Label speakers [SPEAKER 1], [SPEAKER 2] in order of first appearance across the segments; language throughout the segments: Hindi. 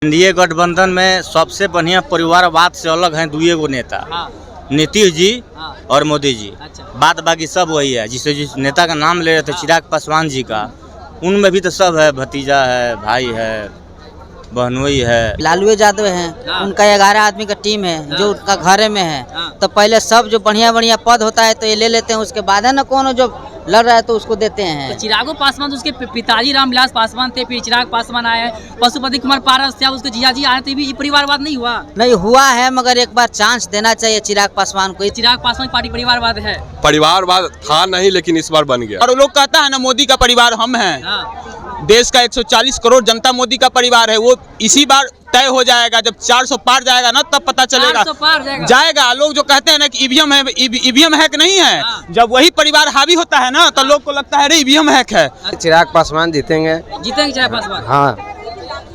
[SPEAKER 1] एनडीए गठबंधन में सबसे बढ़िया परिवारवाद से अलग हैं दुए गो नेता। नीतीश जी और मोदी जी। बात बाकी सब वही है। जिस नेता का नाम ले रहे थे चिराग पासवान जी का, उनमें भी तो सब है, भतीजा है, भाई है, बहनोई है,
[SPEAKER 2] लालू यादव हैं। उनका 11 आदमी का टीम है जो उनका घरे में है। तो पहले सब जो बढ़िया बढ़िया पद होता है तो ये ले लेते हैं, उसके बाद है ना कौन जो लड़ रहा है तो उसको देते हैं।
[SPEAKER 3] तो चिराग पासवान तो उसके पिताजी रामविलास पासवान थे, फिर चिराग पासवान आए, पशुपति कुमार पारस थे, उसके जीजाजी आए थे। भी परिवारवाद नहीं हुआ?
[SPEAKER 2] नहीं हुआ है, मगर एक बार चांस देना चाहिए चिराग पासवान को।
[SPEAKER 3] चिराग पासवान की पार्टी परिवारवाद है?
[SPEAKER 4] परिवारवाद था नहीं, लेकिन इस बार बन गया।
[SPEAKER 5] और लोग कहता है ना मोदी का परिवार हम हैं। देश का 140 करोड़ जनता मोदी का परिवार है। वो इसी बार तय हो जाएगा, जब 400 पार जाएगा ना तब पता चलेगा।
[SPEAKER 3] 400 पार
[SPEAKER 5] जाएगा। लोग जो कहते हैं ना कि ईवीएम हैक नहीं है, जब वही परिवार हावी होता है ना तो लोग को लगता है अरे ईवीएम हैक है।
[SPEAKER 6] चिराग पासवान जीतेंगे
[SPEAKER 3] चिराग पासवान।
[SPEAKER 6] हाँ,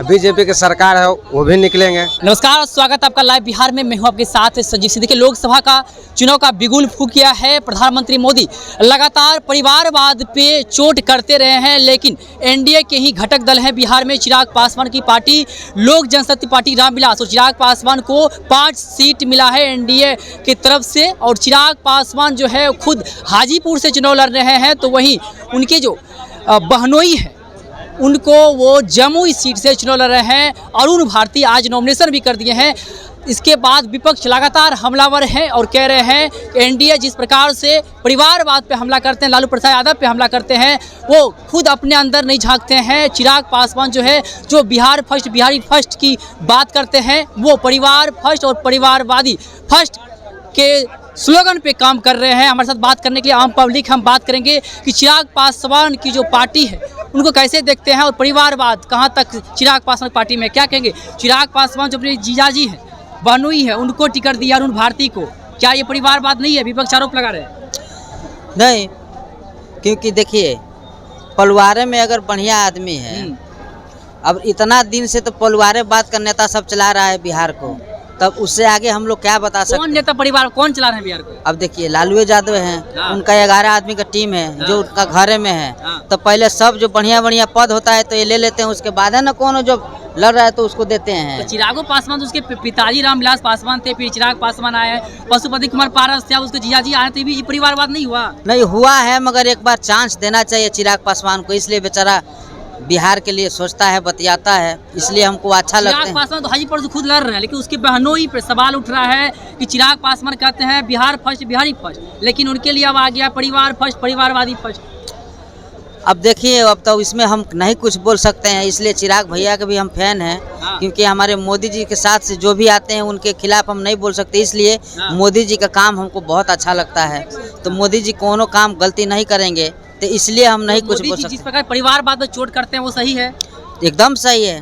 [SPEAKER 6] बीजेपी की सरकार है वो भी निकलेंगे।
[SPEAKER 3] नमस्कार, स्वागत है आपका लाइव बिहार में। मैं हूं आपके साथ संजीव सिंह। देखिए, लोकसभा का चुनाव का बिगुल फूंक किया है। प्रधानमंत्री मोदी लगातार परिवारवाद पे चोट करते रहे हैं, लेकिन एनडीए के ही घटक दल हैं बिहार में। चिराग पासवान की पार्टी लोक जनशक्ति पार्टी रामविलास, और चिराग पासवान को 5 सीट मिला है एनडीए की तरफ से। और चिराग पासवान जो है खुद हाजीपुर से चुनाव लड़ रहे हैं, तो वहीं उनके जो बहनोई है उनको वो जमुई सीट से चुनाव लड़ रहे हैं। अरुण भारती आज नॉमिनेशन भी कर दिए हैं। इसके बाद विपक्ष लगातार हमलावर है और कह रहे हैं कि एनडीए जिस प्रकार से परिवारवाद पे हमला करते हैं, लालू प्रसाद यादव पे हमला करते हैं, वो खुद अपने अंदर नहीं झांकते हैं। चिराग पासवान जो है, जो बिहार फर्स्ट, बिहारी फर्स्ट की बात करते हैं, वो परिवार फर्स्ट और परिवारवादी फर्स्ट के स्लोगन पे काम कर रहे हैं। हमारे साथ बात करने के लिए आम पब्लिक हम बात करेंगे कि चिराग पासवान की जो पार्टी है उनको कैसे देखते हैं और परिवारवाद कहां तक चिराग पासवान पार्टी में, क्या कहेंगे। चिराग पासवान जो अपने जीजाजी हैं, बहनोई है, उनको टिकट दिया अरुण भारती को, क्या ये परिवारवाद नहीं है? विपक्ष आरोप लगा रहे हैं।
[SPEAKER 2] नहीं, क्योंकि देखिए पलवारे में अगर बढ़िया आदमी है, अब इतना दिन से तो पलवारेवाद का नेता सब चला रहा है बिहार को, तब उससे आगे हम लोग क्या बता सकते हैं?
[SPEAKER 3] कौन नेता परिवार कौन चला रहे हैं बिहार को?
[SPEAKER 2] अब देखिए लालू यादव हैं। उनका 11 आदमी का टीम है जो उनका घरे में है। तो पहले सब जो बढ़िया बढ़िया पद होता है तो ये ले लेते हैं, उसके बाद है ना कौन जो लड़ रहा है तो उसको देते हैं।
[SPEAKER 3] तो चिराग पासवान तो उसके पिताजी रामविलास पासवान थे, फिर चिराग पासवान आए, पशुपति कुमार पारस थे, उसके जीजाजी आए थे। भी परिवारवाद नहीं हुआ?
[SPEAKER 2] नहीं हुआ है, मगर एक बार चांस देना चाहिए चिराग पासवान को। इसलिए बेचारा बिहार के लिए सोचता है, बतियाता है, इसलिए हमको अच्छा लगता है।
[SPEAKER 3] चिराग पासवान तो हाजीपुर से खुद लड़ रहे हैं, लेकिन उसके बहनोई पे सवाल उठ रहा है कि चिराग पासवान कहते हैं बिहार फर्स्ट, बिहारी फर्स्ट, लेकिन उनके लिए अब आ गया परिवार फर्स्ट, परिवारवादी फर्स्ट।
[SPEAKER 2] अब देखिए, अब तो इसमें हम नहीं कुछ बोल सकते हैं, इसलिए चिराग भैया के भी हम फैन हैं। क्योंकि हमारे मोदी जी के साथ से जो भी आते हैं उनके खिलाफ हम नहीं बोल सकते, इसलिए मोदी जी का काम हमको बहुत अच्छा लगता है। तो मोदी जी कोनो काम गलती नहीं करेंगे, तो इसलिए हम नहीं कुछ बोल सकते।
[SPEAKER 3] जिस प्रकार परिवारवाद पर चोट करते हैं वो सही है?
[SPEAKER 2] एकदम सही है।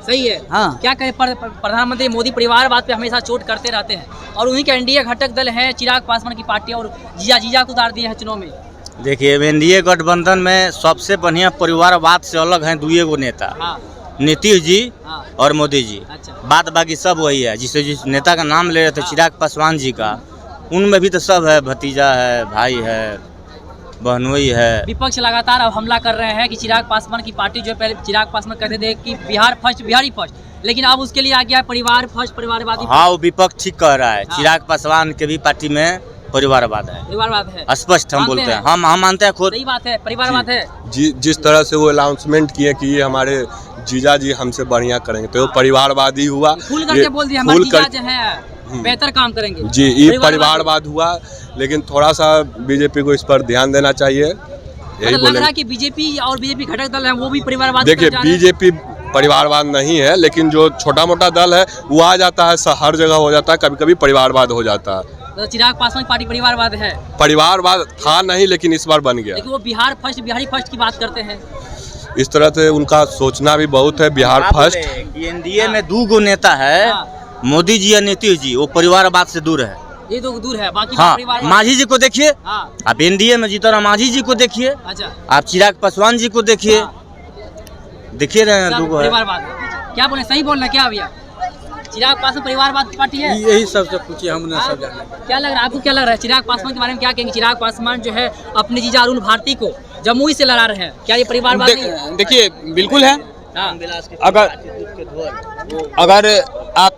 [SPEAKER 3] सही है।
[SPEAKER 2] हाँ,
[SPEAKER 3] क्या कहें, प्रधानमंत्री मोदी परिवारवाद पे हमेशा चोट करते रहते हैं, और उन्हीं के एनडीए घटक दल है चिराग पासवान की पार्टी, और जीजा को उतार दिए हैं चुनाव में।
[SPEAKER 1] देखिए, एनडीए गठबंधन में सबसे बढ़िया परिवारवाद से अलग हैं दुए गो नेता। नीतीश जी और मोदी जी। बात बाकी सब वही है। जिस नेता का नाम ले रहे थे चिराग पासवान जी का, उनमें भी तो सब है, भतीजा है, भाई है, बहनोई है।
[SPEAKER 3] विपक्ष लगातार अब हमला कर रहे हैं कि चिराग पासवान की पार्टी जो है, पहले चिराग पासवान कहते थे कि बिहार फर्स्ट, बिहारी फर्स्ट, लेकिन अब उसके लिए आ गया परिवार फर्स्ट, परिवारवादी।
[SPEAKER 1] हाँ, वो विपक्ष ठीक कह रहा है। चिराग पासवान के भी पार्टी में परिवारवाद है।
[SPEAKER 3] परिवारवाद है,
[SPEAKER 1] स्पष्ट हम बोलते हैं। हम मानते हैं खुद।
[SPEAKER 3] सही बात है, परिवारवाद है।
[SPEAKER 4] जिस तरह से वो अनाउंसमेंट किए कि ये हमारे जीजा जी हमसे बढ़िया करेंगे, तो वो परिवारवादी हुआ।
[SPEAKER 3] खुल करके बोल दिया हमारे जीजा जो है बेहतर काम करेंगे
[SPEAKER 4] जी, ये परिवारवाद हुआ। लेकिन थोड़ा सा बीजेपी को इस पर ध्यान देना चाहिए, यही
[SPEAKER 3] लग
[SPEAKER 4] बोले।
[SPEAKER 3] रहा है कि बीजेपी और बीजेपी घटक दल है वो भी परिवारवाद।
[SPEAKER 4] देखिए, बीजेपी परिवारवाद नहीं है, लेकिन जो छोटा मोटा दल है वो आ जाता है, हर जगह हो जाता है, कभी कभी परिवारवाद हो जाता है।
[SPEAKER 3] तो चिराग पासवान की पार्टी परिवारवाद है?
[SPEAKER 4] परिवारवाद था नहीं, लेकिन इस बार बन गया।
[SPEAKER 3] लेकिन वो बिहार फर्स्ट, बिहारी फर्स्ट की बात करते हैं।
[SPEAKER 4] इस तरह से उनका सोचना भी बहुत है। बिहार फर्स्ट,
[SPEAKER 1] एनडीए में 2 गो नेता है, मोदी जी और नीतीश जी, वो परिवारवाद से दूर है।
[SPEAKER 3] ये तो दूर है, बाकी
[SPEAKER 1] हाँ, मांझी जी को देखिए। आप एनडीए में जीतो, मांझी जी को देखिए।
[SPEAKER 3] अच्छा,
[SPEAKER 1] आप चिराग पासवान जी को देखिए। देखिए रहे हैं 2 गो है।
[SPEAKER 3] क्या बोले, सही बोल रहे क्या भैया? चिराग पासवान परिवारवाद पार्टी है?
[SPEAKER 6] यही सबसे पूछिए, हमने सब जाना।
[SPEAKER 3] क्या लग रहा है आपको, क्या लग रहा है चिराग पासवान के बारे में? क्या कहेंगे? चिराग पासवान जो है अपने जीजा अरुण भारती को जमुई से लड़ा रहे हैं, क्या ये परिवारवाद नहीं है?
[SPEAKER 5] देखिए, बिल्कुल है। अगर अगर आप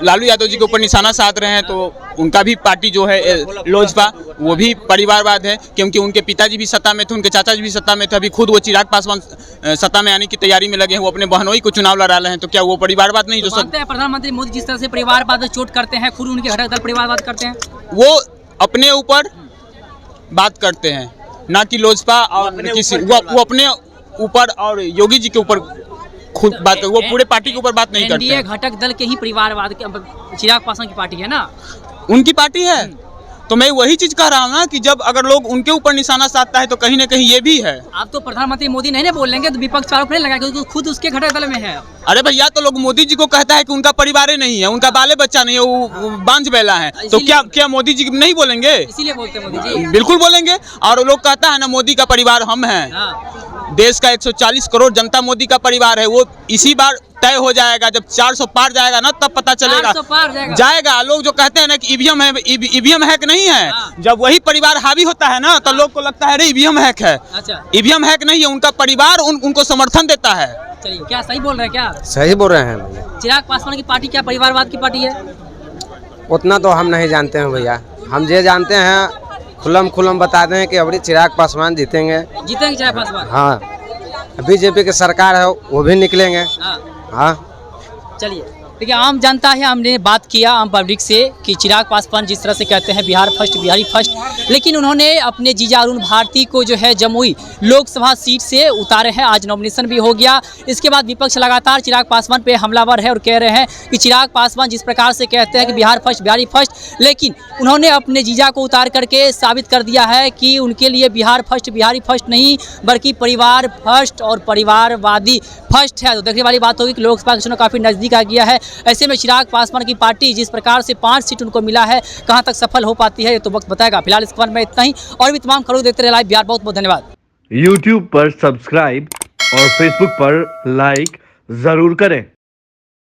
[SPEAKER 5] लालू यादव जी के ऊपर निशाना साध रहे हैं तो उनका भी पार्टी जो है लोजपा, वो भी परिवारवाद है, क्योंकि उनके पिताजी भी सत्ता में थे, उनके चाचा जी भी सत्ता में थे, अभी खुद वो चिराग पासवान सत्ता में आने की तैयारी में लगे हैं, वो अपने बहनोई को चुनाव लड़ा रहे हैं, तो क्या वो परिवारवाद नहीं? जो
[SPEAKER 3] मानते हैं प्रधानमंत्री मोदी जिस तरह से परिवारवाद चोट करते हैं, खुद उनके घटक दल परिवारवाद करते हैं,
[SPEAKER 5] वो अपने ऊपर बात करते हैं, ना कि लोजपा और किसी वो अपने ऊपर और योगी जी के ऊपर खुद बात, वो पूरे पार्टी के ऊपर बात नहीं करते।
[SPEAKER 3] एनडीए घटक दल के ही परिवारवाद के चिराग पासवान की पार्टी है ना,
[SPEAKER 5] उनकी पार्टी है, तो मैं वही चीज कह रहा हूँ ना कि जब अगर लोग उनके ऊपर निशाना साधता है तो कहीं ना कहीं ये भी है।
[SPEAKER 3] आप तो प्रधानमंत्री मोदी नहीं बोल लेंगे तो विपक्ष आरोप नहीं लगा क्योंकि खुद उसके घटक दल में है।
[SPEAKER 5] अरे भैया, तो लोग मोदी जी को कहता है कि उनका परिवार नहीं है, उनका बाले बच्चा नहीं है, वो बांझ बेला है, तो क्या मोदी जी नहीं बोलेंगे?
[SPEAKER 3] इसीलिए बोलते हैं मोदी जी।
[SPEAKER 5] बिल्कुल बोलेंगे। और लोग कहता है ना मोदी का परिवार हम हैं, देश का 140 करोड़ जनता मोदी का परिवार है, वो इसी बार तय हो जाएगा, जब 400 पार जाएगा ना तब पता चलेगा।
[SPEAKER 3] 400 पार
[SPEAKER 5] जाएगा। लोग जो कहते हैं ना कि ईवीएम है, ईवीएम हैक नहीं है, जब वही परिवार हावी होता है ना तो लोग को लगता है अरे ईवीएम हैक है।
[SPEAKER 3] अच्छा,
[SPEAKER 5] ईवीएम हैक नहीं है, उनका परिवार उनको समर्थन देता है।
[SPEAKER 3] चलिए, क्या सही बोल रहे हैं? क्या
[SPEAKER 6] सही बोल रहे हैं भैया?
[SPEAKER 3] चिराग पासवान की पार्टी क्या परिवारवाद की पार्टी है?
[SPEAKER 6] उतना तो हम नहीं जानते हैं भैया, हम ये जानते हैं खुलम बता दें कि अभी चिराग पासवान जीतेंगे।
[SPEAKER 3] जीतेंगे चिराग पासवान?
[SPEAKER 6] हाँ, बीजेपी की सरकार है वो भी निकलेंगे। हाँ,
[SPEAKER 3] चलिए, देखिए, आम जनता है, हमने बात किया आम पब्लिक से कि चिराग पासवान जिस तरह से कहते हैं बिहार फर्स्ट, बिहारी फर्स्ट, लेकिन उन्होंने अपने जीजा अरुण भारती को जो है जमुई लोकसभा सीट से उतारे हैं। आज नॉमिनेशन भी हो गया। इसके बाद विपक्ष लगातार चिराग पासवान पे हमलावर है और कह रहे हैं कि चिराग पासवान जिस प्रकार से कहते हैं कि बिहार फर्स्ट, बिहारी फर्स्ट, लेकिन उन्होंने अपने जीजा को उतार करके साबित कर दिया है कि उनके लिए बिहार फर्स्ट, बिहारी फर्स्ट नहीं बल्कि परिवार फर्स्ट और परिवारवादी फर्स्ट है। तो देखने वाली बात होगी कि लोकसभा का चुनाव काफ़ी नज़दीक आ गया है। ऐसे में चिराग पासवान की पार्टी जिस प्रकार से 5 सीट उनको मिला है, कहां तक सफल हो पाती है ये तो वक्त बताएगा। फिलहाल इस खबर में इतना ही, और भी तमाम खबरों देखते रहे लाइव बिहार। बहुत बहुत धन्यवाद।
[SPEAKER 7] YouTube पर सब्सक्राइब और Facebook पर लाइक जरूर करें।